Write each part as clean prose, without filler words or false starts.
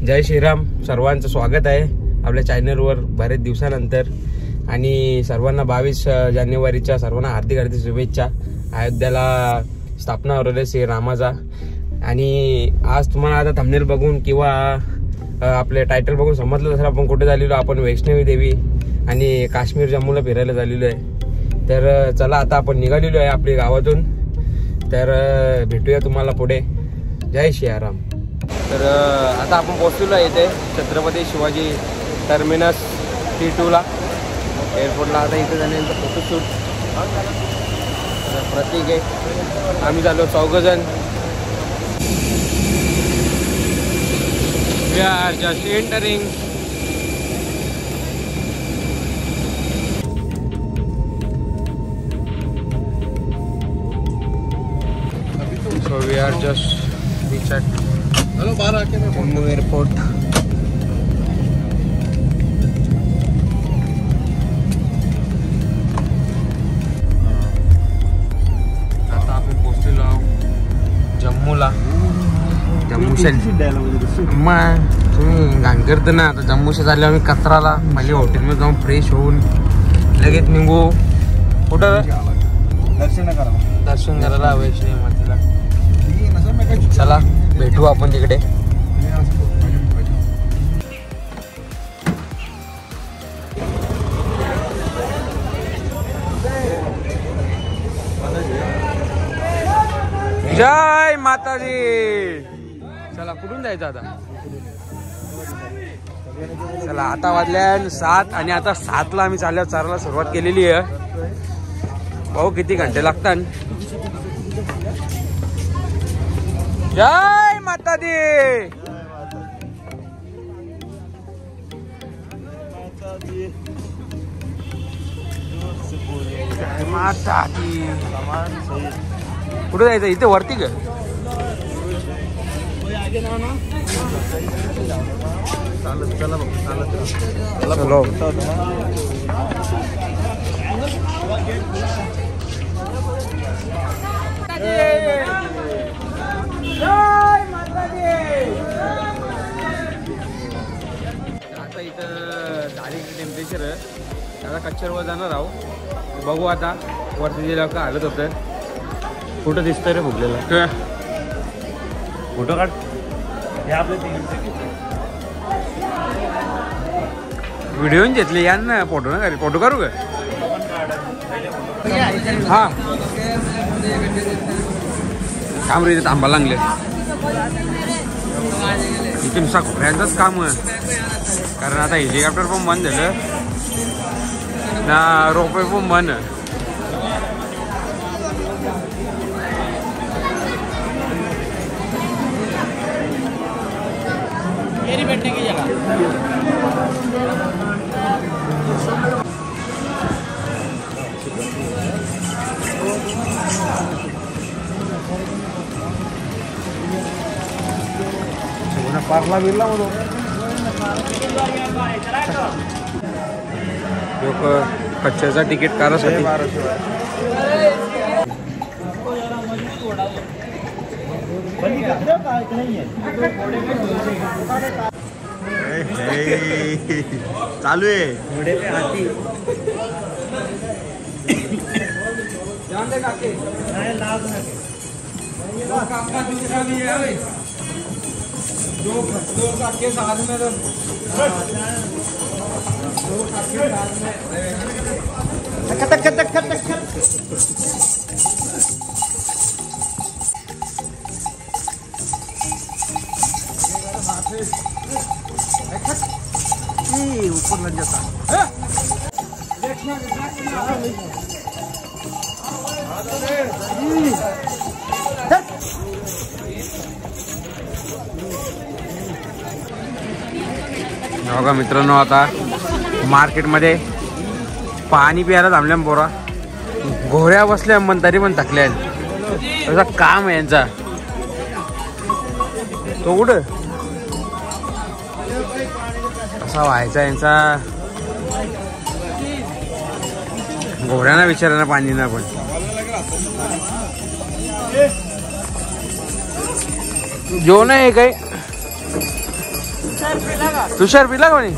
जय श्रीराम. सर्वांचं स्वागत आहे आपल्या चॅनलवर बरेच दिवसानंतर. आणि सर्वांना 22 जानेवारीच्या सर्वांना हार्दिक हार्दिक शुभेच्छा. अयोध्याला स्थापना होणार श्री रामाचा. आणि आज तुम्हाला आता थंबनेल बघून किंवा आपले टायटल बघून समजलं असेल आपण कुठे झालेलो. आपण वैष्णवी देवी आणि काश्मीर जम्मूला फिरायला झालेलो आहे. तर चला आता आपण निघालेलो आहे आपल्या गावातून. तर भेटूया तुम्हाला पुढे. जय श्रीराम. तर आता आपण पोहोचलेलो आहे इथे छत्रपती शिवाजी टर्मिनस T2ला एअरपोर्टला. आता इथे जाण्याचं फोटोशूट प्रतीक आहे. आम्ही झालो 4 जण. We are just entering. So we are just reached at Jammu airport. आता आपण पोहोचलेलो आहोत जम्मूला. जम्मूशे मग तुम्ही घाण करतो ना. आता जम्मूशे झाले आम्ही कचराला. पहिले हॉटेलमध्ये जाऊन फ्रेश होऊन लगेच निघू. कुठं दर्शन करायला वैष्णवी मातेला. चला भेटू आपण तिकडे. जय माताजी. चला कुठून जायचं आता. चला आता वाजल्या 7 आणि आता 7ला आम्ही चालायला सुरुवात केलेली आहे. भाऊ किती घंटे लागतात. जय माता दी. माता दी. कुठे जायचं इथे वरती का. चलो आता इथं झाली टेम्परेचर. आता कच्चरवर जाणार आहोत. बघू आता वरती गेल्यावर का हालत होतं. कुठं दिसतंय रे भुगलेला. फोटो काढ. व्हिडिओ घेतले या ना. फोटो ना काढ. फोटो काढू का. हा काम रे. थांबा लागले इथे नुसता घोड्यांचंच काम आहे. कारण आता हेलिकॉप्टर पण बंद झालं ना. रोपवे पण बंद. बैठने की जगह पार्ला बिरला मग लोक कच्च्याचा तिकीट काढायसाठी 1200. चालू आहे. ऊपर लग जाता. बघा मित्रांनो आता मार्केटमध्ये पाणी प्यायला थांबल्या पोरा. घोड्या बसल्या पण तरी पण थकल्या. तसं काम आहे यांचा. तो कुठं कसा व्हायचा यांचा. घोड्यांना विचारायला पाणी ना. पण जेवण आहे काय तुषार पिला कोणी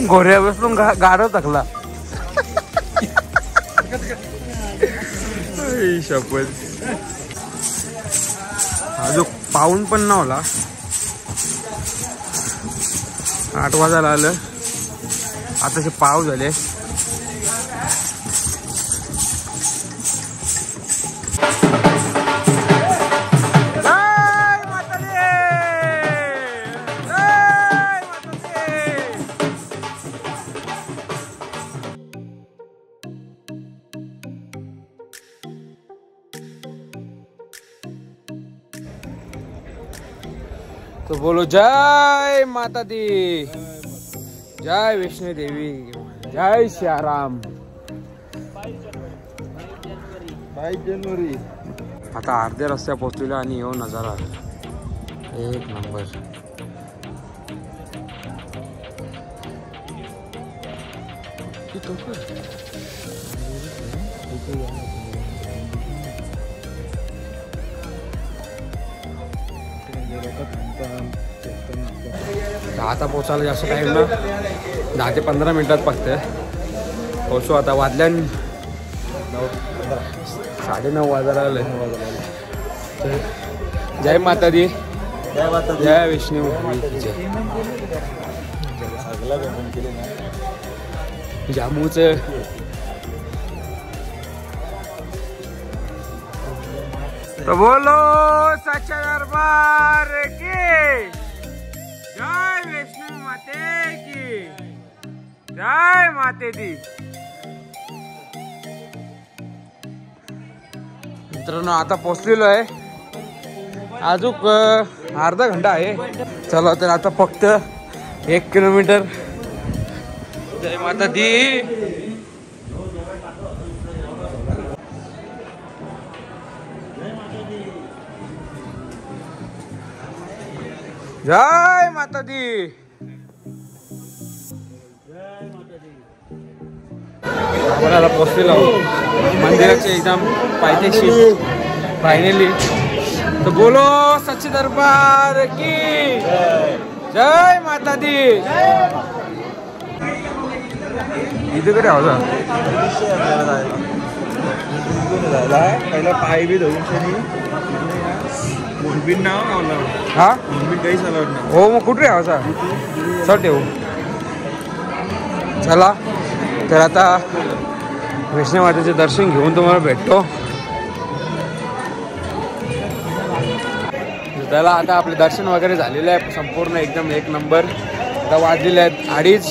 घोड्या बसून गाडव टाकला शपथ. अजून पाऊन पण नव्हला 8 वाजायला आलं. आताचे पाव झाले. तो बोलो जय माता दी, जय वैष्णो देवी, जय सियाराम. 22 जानेवारी. आता अर्ध्या रस्त्या पोहोचलेला आणि येऊ नजारा एक नंबर. आता पोचायला जास्त टाइम ना, 10 ते 15 मिनिटात फक्त पोचू. आता वाजल्या 9:30 वाजायला आले. जय माता दी, जय वैष्णो. जामूच तो बोलो सच्चा दरबार की जय, वैष्णो माते की जय, माते दी. मित्रांनो आता पोचलेलो आहे. अजून अर्धा घंटा आहे. चला तर आता फक्त 1 किलोमीटर. जय माता दी. जय माता दी. आपण पोचलेलो मंदिराच्या एकदम पायथ्याशी फायनली. तो बोलो सच्चे दरबार की जय माता दी. इथे कडे आवाज पहिला पाय बी धरून मुंबईन नाव लावलं. हा मुंबईन काही चालवत नाही. हो मग कुठे आवाज चल ठेवू. चला तर आता वैष्णो मातेचे दर्शन घेऊन तुम्हाला भेटतो. त्याला आता आपले दर्शन वगैरे झालेलं आहे संपूर्ण एकदम एक नंबर. आता वाजलेले आहेत 2:30.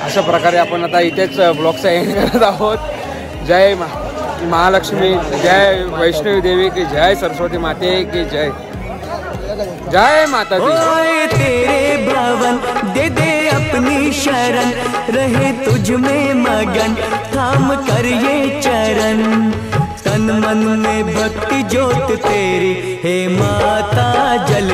अशा प्रकारे आपण आता इथेच ब्लॉगचा एंड करत आहोत. जय महालक्ष्मी, जय वैष्णवी देवी की जय, सरस्वती माते की जय, जय माता दी. तेरे भवन दे दे अपनी शरण, रहे तुझ में मगन थाम कर ये चरण. तन मन में भक्ति ज्योत तेरी हे माता जल